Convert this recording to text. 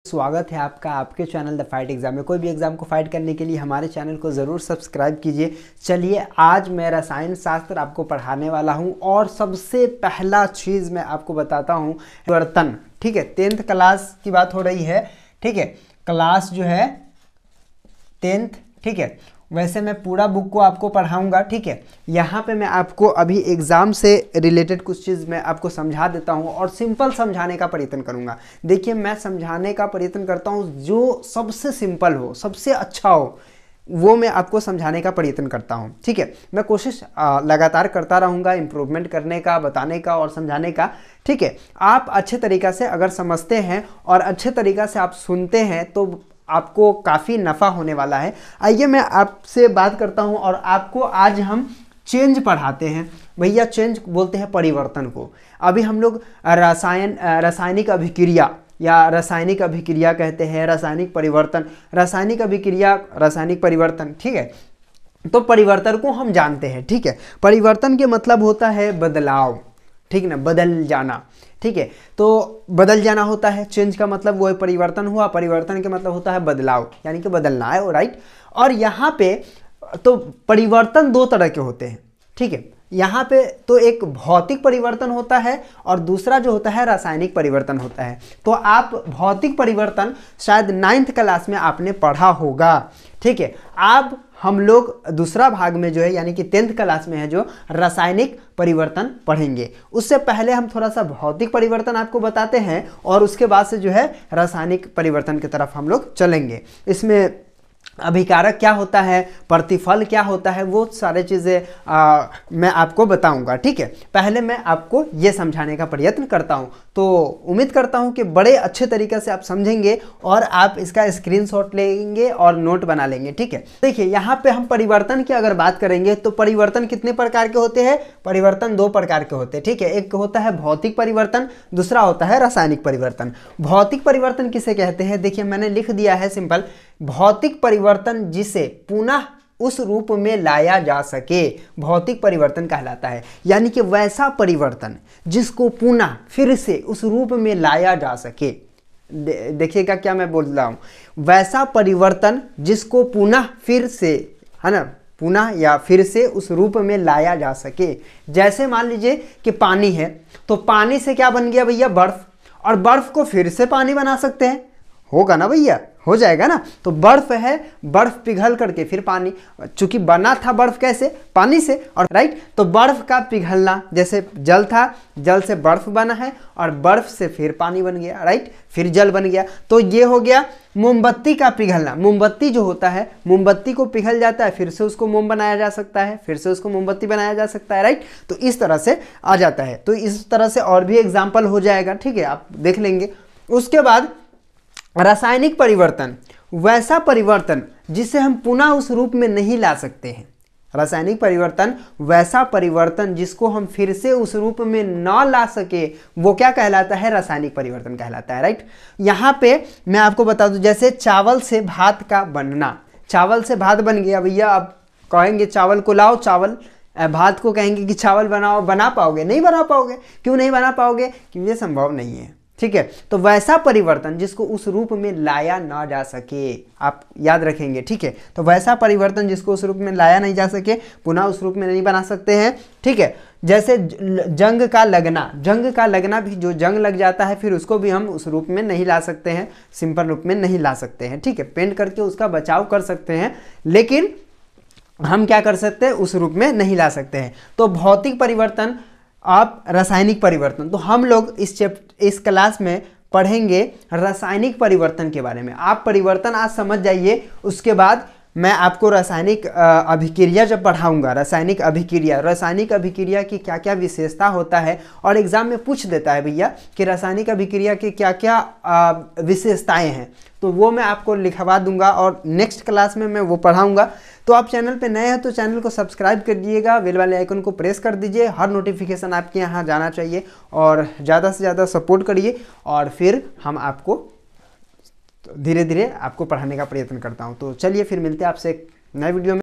स्वागत है आपका आपके चैनल द फाइट एग्जाम में। कोई भी एग्जाम को फाइट करने के लिए हमारे चैनल को ज़रूर सब्सक्राइब कीजिए। चलिए आज मैं रसायन शास्त्र आपको पढ़ाने वाला हूं और सबसे पहला चीज़ मैं आपको बताता हूं परिवर्तन। ठीक है, 10th क्लास की बात हो रही है। ठीक है, क्लास जो है 10th। ठीक है, वैसे मैं पूरा बुक को आपको पढ़ाऊंगा। ठीक है, यहाँ पे मैं आपको अभी एग्ज़ाम से रिलेटेड कुछ चीज़ मैं आपको समझा देता हूँ और सिंपल समझाने का प्रयत्न करूँगा। देखिए, मैं समझाने का प्रयत्न करता हूँ जो सबसे सिंपल हो, सबसे अच्छा हो, वो मैं आपको समझाने का प्रयत्न करता हूँ। ठीक है, मैं कोशिश लगातार करता रहूँगा इम्प्रूवमेंट करने का, बताने का और समझाने का। ठीक है, आप अच्छे तरीक़ा से अगर समझते हैं और अच्छे तरीक़ा से आप सुनते हैं तो आपको काफ़ी नफ़ा होने वाला है। आइए मैं आपसे बात करता हूं और आपको आज हम चेंज पढ़ाते हैं। भैया चेंज बोलते हैं परिवर्तन को। अभी हम लोग रासायनिक अभिक्रिया या रासायनिक अभिक्रिया कहते हैं, रासायनिक परिवर्तन, रासायनिक अभिक्रिया, रासायनिक परिवर्तन। ठीक है, तो परिवर्तन को हम जानते हैं। ठीक है, परिवर्तन के मतलब होता है बदलाव। ठीक ना, बदल जाना। ठीक है, तो बदल जाना होता है। चेंज का मतलब वो है परिवर्तन हुआ, परिवर्तन के मतलब होता है बदलाव, यानी कि बदलना है। राइट, और यहाँ पे तो परिवर्तन दो तरह के होते हैं। ठीक है, यहाँ पे तो एक भौतिक परिवर्तन होता है और दूसरा जो होता है रासायनिक परिवर्तन होता है। तो आप भौतिक परिवर्तन शायद 9th क्लास में आपने पढ़ा होगा। ठीक है, अब हम लोग दूसरा भाग में जो है यानी कि 10th क्लास में है जो रासायनिक परिवर्तन पढ़ेंगे। उससे पहले हम थोड़ा सा भौतिक परिवर्तन आपको बताते हैं और उसके बाद से जो है रासायनिक परिवर्तन की तरफ हम लोग चलेंगे। इसमें अभिकारक क्या होता है, प्रतिफल क्या होता है, वो सारे चीज़ें मैं आपको बताऊंगा। ठीक है, पहले मैं आपको ये समझाने का प्रयत्न करता हूं। तो उम्मीद करता हूं कि बड़े अच्छे तरीके से आप समझेंगे और आप इसका स्क्रीनशॉट लेंगे और नोट बना लेंगे। ठीक है, देखिए यहाँ पे हम परिवर्तन की अगर बात करेंगे तो परिवर्तन कितने प्रकार के होते हैं? परिवर्तन दो प्रकार के होते हैं। ठीक है, एक होता है भौतिक परिवर्तन, दूसरा होता है रासायनिक परिवर्तन। भौतिक परिवर्तन किसे कहते हैं? देखिए मैंने लिख दिया है सिंपल, भौतिक परिवर्तन जिसे पुनः उस रूप में लाया जा सके भौतिक परिवर्तन कहलाता है। यानी कि वैसा परिवर्तन जिसको पुनः फिर से उस रूप में लाया जा सके। देखिएगा क्या मैं बोल रहा हूं, वैसा परिवर्तन जिसको पुनः फिर से, है ना, पुनः या फिर से उस रूप में लाया जा सके। जैसे मान लीजिए कि पानी है, तो पानी से क्या बन गया भैया? बर्फ। और बर्फ को फिर से पानी बना सकते हैं, होगा ना भैया? हो जाएगा ना। तो बर्फ है, बर्फ पिघल करके फिर पानी, चूंकि बना था बर्फ कैसे? पानी से। और राइट, तो बर्फ का पिघलना, जैसे जल था, जल से बर्फ बना है और बर्फ से फिर पानी बन गया। राइट, फिर जल बन गया। तो ये हो गया मोमबत्ती का पिघलना। मोमबत्ती जो होता है, मोमबत्ती को पिघल जाता है, फिर से उसको मोम बनाया जा सकता है, फिर से उसको मोमबत्ती बनाया जा सकता है। राइट, तो इस तरह से आ जाता है। तो इस तरह से और भी एग्जाम्पल हो जाएगा। ठीक है, आप देख लेंगे। उसके बाद रासायनिक परिवर्तन, वैसा परिवर्तन जिसे हम पुनः उस रूप में नहीं ला सकते हैं। रासायनिक परिवर्तन वैसा परिवर्तन जिसको हम फिर से उस रूप में न ला सके, वो क्या कहलाता है? रासायनिक परिवर्तन कहलाता है। राइट, यहाँ पे मैं आपको बता दूं, जैसे चावल से भात का बनना। चावल से भात बन गया भैया, अब कहेंगे चावल को लाओ, चावल, भात को कहेंगे कि चावल बनाओ, बना पाओगे? नहीं बना पाओगे। क्यों नहीं बना पाओगे? क्योंकि ये संभव नहीं है। ठीक है, तो वैसा परिवर्तन जिसको उस रूप में लाया ना जा सके, आप याद रखेंगे। ठीक है, तो वैसा परिवर्तन जिसको उस रूप में लाया नहीं जा सके, पुनः उस रूप में नहीं बना सकते हैं। ठीक है, जैसे जंग का लगना। जंग का लगना भी, जो जंग लग जाता है फिर उसको भी हम उस रूप में नहीं ला सकते हैं, सिंपल रूप में नहीं ला सकते हैं। ठीक है, पेंट करके उसका बचाव कर सकते हैं, लेकिन हम क्या कर सकते हैं? उस रूप में नहीं ला सकते हैं। तो भौतिक परिवर्तन, आप रासायनिक परिवर्तन, तो हम लोग इस क्लास में पढ़ेंगे रासायनिक परिवर्तन के बारे में। आप परिवर्तन आज समझ जाइए, उसके बाद मैं आपको रासायनिक अभिक्रिया जब पढ़ाऊंगा, रासायनिक अभिक्रिया की क्या क्या विशेषता होता है, और एग्जाम में पूछ देता है भैया कि रासायनिक अभिक्रिया की क्या क्या विशेषताएं हैं, तो वो मैं आपको लिखवा दूंगा और नेक्स्ट क्लास में मैं वो पढ़ाऊंगा। तो आप चैनल पे नए हैं तो चैनल को सब्सक्राइब कर दीजिएगा, बेल वाले आइकन को प्रेस कर दीजिए, हर नोटिफिकेशन आपके यहाँ जाना चाहिए, और ज़्यादा से ज़्यादा सपोर्ट करिए, और फिर हम आपको धीरे धीरे आपको पढ़ाने का प्रयत्न करता हूँ। तो चलिए फिर मिलते हैं आपसे एक नए वीडियो में।